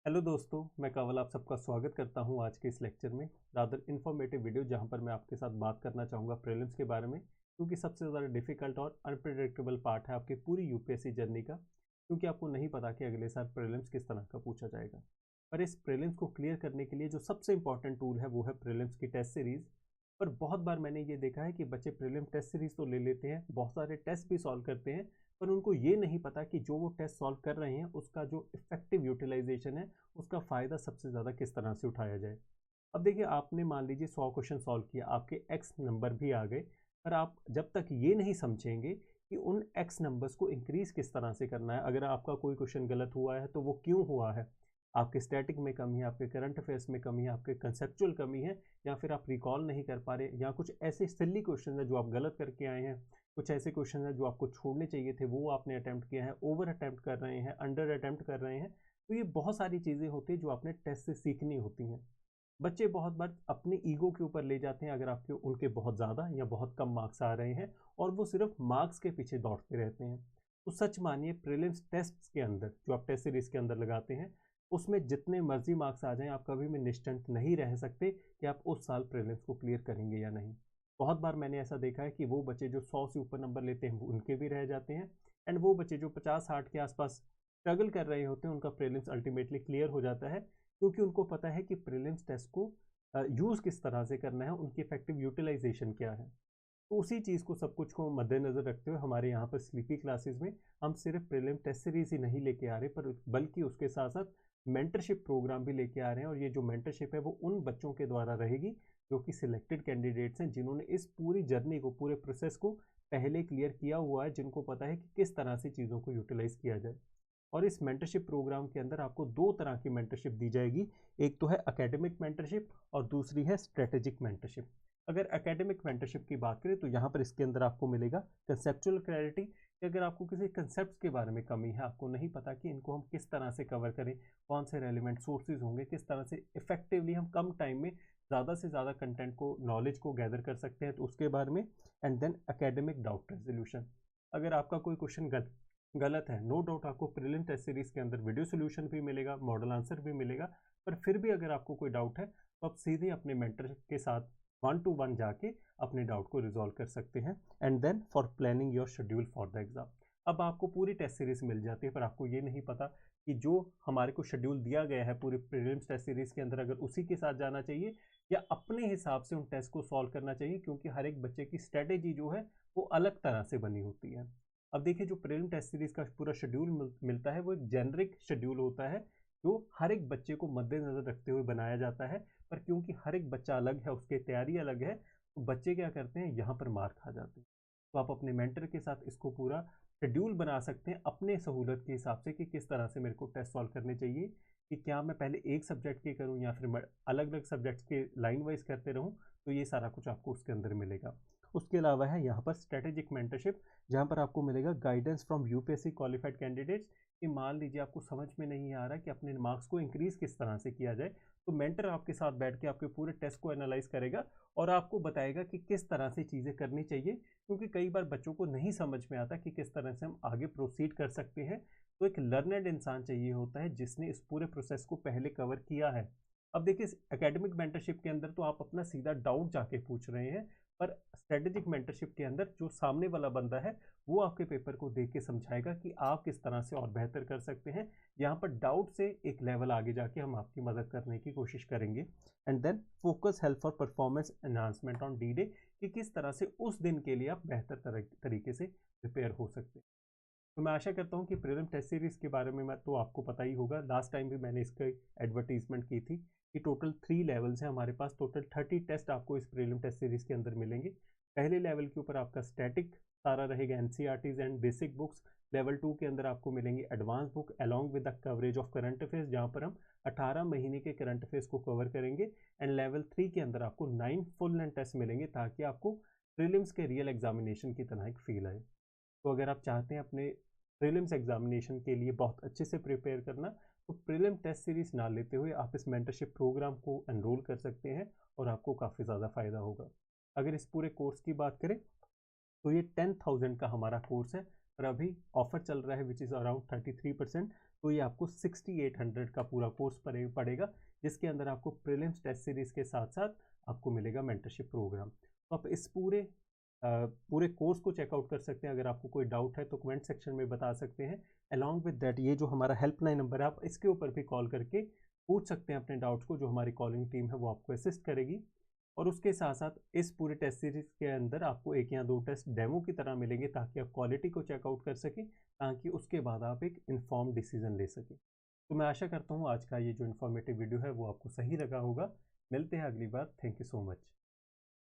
Hello दोस्तों, मैं कंवल आप सबका स्वागत करता हूं आज के इस लेक्चर में। रादर इन्फॉर्मेटिव वीडियो जहां पर मैं आपके साथ बात करना चाहूँगा प्रीलिम्स के बारे में, क्योंकि सबसे ज़्यादा डिफिकल्ट और अनप्रिडिक्टेबल पार्ट है आपकी पूरी यूपीएससी जर्नी का, क्योंकि आपको नहीं पता कि अगले साल प्रीलिम्स किस तरह का पूछा जाएगा। पर इस प्रीलिम्स को क्लियर करने के लिए जो सबसे इंपॉर्टेंट टूल है वो है प्रीलिम्स की टेस्ट सीरीज़। पर बहुत बार मैंने ये देखा है कि बच्चे प्रीलिम टेस्ट सीरीज़ तो ले लेते हैं, बहुत सारे टेस्ट भी सॉल्व करते हैं, पर उनको ये नहीं पता कि जो वो टेस्ट सॉल्व कर रहे हैं उसका जो इफेक्टिव यूटिलाइजेशन है, उसका फ़ायदा सबसे ज़्यादा किस तरह से उठाया जाए। अब देखिए, आपने मान लीजिए 100 क्वेश्चन सॉल्व किया, आपके एक्स नंबर भी आ गए, पर आप जब तक ये नहीं समझेंगे कि उन एक्स नंबर्स को इंक्रीज किस तरह से करना है, अगर आपका कोई क्वेश्चन गलत हुआ है तो वो क्यों हुआ है, आपके स्टैटिक में कमी है, आपके करंट अफेयर्स में कमी है, आपके कंसेप्चुअल कमी है, या फिर आप रिकॉल नहीं कर पा रहे, या कुछ ऐसे सिली क्वेश्चन है जो आप गलत करके आए हैं, कुछ ऐसे क्वेश्चन है जो आपको छोड़ने चाहिए थे वो आपने अटैम्प्ट किया है, ओवर अटैम्प्ट कर रहे हैं, अंडर अटैम्प्ट कर रहे हैं। तो ये बहुत सारी चीज़ें होती हैं जो आपने टेस्ट से सीखनी होती हैं। बच्चे बहुत बार अपने ईगो के ऊपर ले जाते हैं, अगर आपके उनके बहुत ज़्यादा या बहुत कम मार्क्स आ रहे हैं, और वो सिर्फ मार्क्स के पीछे दौड़ते रहते हैं। तो सच मानिए, प्रीलिम्स टेस्ट के अंदर जो आप टेस्ट सीरीज के अंदर लगाते हैं, उसमें जितने मर्जी मार्क्स आ जाएं, आप कभी भी निश्चिंत नहीं रह सकते कि आप उस साल प्रीलिम्स को क्लियर करेंगे या नहीं। बहुत बार मैंने ऐसा देखा है कि वो बच्चे जो 100 से ऊपर नंबर लेते हैं वो उनके भी रह जाते हैं, एंड वो बच्चे जो 50-60 के आसपास स्ट्रगल कर रहे होते हैं, उनका प्रीलिम्स अल्टीमेटली क्लियर हो जाता है, क्योंकि उनको पता है कि प्रीलिम्स टेस्ट को यूज़ किस तरह से करना है, उनकी इफेक्टिव यूटिलाइजेशन क्या है। तो उसी चीज़ को सब कुछ को मद्देनज़र रखते हुए हमारे यहाँ पर स्लीपी क्लासेस में हम सिर्फ प्रीलिम टेस्ट सीरीज ही नहीं लेके आ रहे, पर बल्कि उसके साथ साथ मेंटरशिप प्रोग्राम भी लेके आ रहे हैं। और ये जो मेंटरशिप है वो उन बच्चों के द्वारा रहेगी जो कि सिलेक्टेड कैंडिडेट्स हैं, जिन्होंने इस पूरी जर्नी को, पूरे प्रोसेस को पहले क्लियर किया हुआ है, जिनको पता है कि किस तरह से चीज़ों को यूटिलाइज किया जाए। और इस मेंटरशिप प्रोग्राम के अंदर आपको दो तरह की मेंटरशिप दी जाएगी। एक तो है एकेडमिक मेंटरशिप और दूसरी है स्ट्रेटेजिक मेंटरशिप। अगर एकेडमिक मेंटरशिप की बात करें तो यहाँ पर इसके अंदर आपको मिलेगा कंसेप्चुअल क्लैरिटी, कि अगर आपको किसी कंसेप्ट के बारे में कमी है, आपको नहीं पता कि इनको हम किस तरह से कवर करें, कौन से रेलिवेंट सोर्सेज होंगे, किस तरह से इफेक्टिवली हम कम टाइम में ज़्यादा से ज़्यादा कंटेंट को, नॉलेज को गैदर कर सकते हैं, तो उसके बारे में। And then academic doubt resolution. अगर आपका कोई क्वेश्चन गलत है, नो डाउट आपको प्रीलिम टेस्ट सीरीज के अंदर वीडियो सोल्यूशन भी मिलेगा, मॉडल आंसर भी मिलेगा, पर फिर भी अगर आपको कोई डाउट है तो आप सीधे अपने मेंटर के साथ 1 to 1 जाके अपने डाउट को रिजॉल्व कर सकते हैं। And then for planning your schedule for the exam, अब आपको पूरी टेस्ट सीरीज मिल जाती है, पर आपको ये नहीं पता कि जो हमारे को शेड्यूल दिया गया है पूरी प्रीलिम्स टेस्ट सीरीज के अंदर, अगर उसी के साथ जाना चाहिए या अपने हिसाब से उन टेस्ट को सॉल्व करना चाहिए, क्योंकि हर एक बच्चे की स्ट्रेटेजी जो है वो अलग तरह से बनी होती है। अब देखिए, जो प्रीलिम टेस्ट सीरीज का पूरा शेड्यूल मिलता है वो एक जेनरिक शेड्यूल होता है, जो हर एक बच्चे को मद्देनजर रखते हुए बनाया जाता है। पर क्योंकि हर एक बच्चा अलग है, उसकी तैयारी अलग है, तो बच्चे क्या करते हैं, यहाँ पर मार खा जाते हैं। तो आप अपने मेंटर के साथ इसको पूरा शेड्यूल बना सकते हैं अपने सहूलत के हिसाब से, कि किस तरह से मेरे को टेस्ट सॉल्व करने चाहिए, कि क्या मैं पहले एक सब्जेक्ट के करूँ या फिर मैं अलग अलग सब्जेक्ट्स के लाइन वाइज करते रहूँ। तो ये सारा कुछ आपको उसके अंदर मिलेगा। उसके अलावा है यहाँ पर स्ट्रेटेजिक मेंटरशिप, जहाँ पर आपको मिलेगा guidance from UPSC qualified candidates, कि मान लीजिए आपको समझ में नहीं आ रहा कि अपने मार्क्स को इंक्रीज किस तरह से किया जाए, तो मेंटर आपके साथ बैठ के आपके पूरे टेस्ट को एनालाइज करेगा और आपको बताएगा कि किस तरह से चीज़ें करनी चाहिए, क्योंकि कई बार बच्चों को नहीं समझ में आता कि किस तरह से हम आगे प्रोसीड कर सकते हैं। तो एक लर्नड इंसान चाहिए होता है जिसने इस पूरे प्रोसेस को पहले कवर किया है। अब देखिए, एकेडमिक मेंटरशिप के अंदर तो आप अपना सीधा डाउट जाके पूछ रहे हैं, पर स्ट्रेटेजिक मेंटरशिप के अंदर जो सामने वाला बंदा है वो आपके पेपर को देख के समझाएगा कि आप किस तरह से और बेहतर कर सकते हैं। यहाँ पर डाउट से एक लेवल आगे जाके हम आपकी मदद करने की कोशिश करेंगे। And then focus help for performance enhancement on the day, कि किस तरह से उस दिन के लिए आप बेहतर तरीके से प्रिपेयर हो सकते हैं। तो मैं आशा करता हूँ कि प्रीलिम टेस्ट सीरीज के बारे में मैं तो आपको पता ही होगा, लास्ट टाइम भी मैंने इसका एडवर्टीजमेंट की थी कि टोटल 3 लेवल्स हैं हमारे पास, टोटल 30 टेस्ट आपको इस प्रीलिम टेस्ट सीरीज के अंदर मिलेंगे। पहले लेवल के ऊपर आपका स्टैटिक सारा रहेगा, NCERTs and basic books. Level 2 के अंदर आपको मिलेंगे advance book along with the coverage of current affairs, जहाँ पर हम 18 महीने के करंट अफेयर्स को कवर करेंगे। एंड लेवल 3 के अंदर आपको 9 फुल लेंथ टेस्ट मिलेंगे, ताकि आपको प्रीलिम्स के रियल एग्जामिनेशन की तरह एक फील आए। तो अगर आप चाहते हैं अपने प्रीलिम्स एग्जामिनेशन के लिए बहुत अच्छे से प्रिपेयर करना, तो प्रीलिम टेस्ट सीरीज ना लेते हुए आप इस मेंटरशिप प्रोग्राम को एनरोल कर सकते हैं, और आपको काफ़ी ज़्यादा फ़ायदा होगा। अगर इस पूरे कोर्स की बात करें तो ये 10,000 का हमारा कोर्स है, और अभी ऑफर चल रहा है विच इज़ अराउंड 33%। तो ये आपको 6800 का पूरा कोर्स पड़ेगा, जिसके अंदर आपको प्रीलिम्स टेस्ट सीरीज़ के साथ साथ आपको मिलेगा मेंटरशिप प्रोग्राम। तो आप इस पूरे कोर्स को चेकआउट कर सकते हैं। अगर आपको कोई डाउट है तो कमेंट सेक्शन में बता सकते हैं। अलॉन्ग विद दैट, ये जो हमारा हेल्पलाइन नंबर है, आप इसके ऊपर भी कॉल करके पूछ सकते हैं अपने डाउट्स को, जो हमारी कॉलिंग टीम है वो आपको असिस्ट करेगी। और उसके साथ साथ इस पूरे टेस्ट सीरीज के अंदर आपको 1 या 2 टेस्ट डेमो की तरह मिलेंगे, ताकि आप क्वालिटी को चेकआउट कर सकें, ताकि उसके बाद आप एक इन्फॉर्म डिसीजन ले सकें। तो मैं आशा करता हूँ आज का ये जो इन्फॉर्मेटिव वीडियो है वो आपको सही लगा होगा। मिलते हैं अगली बार। Thank you so much.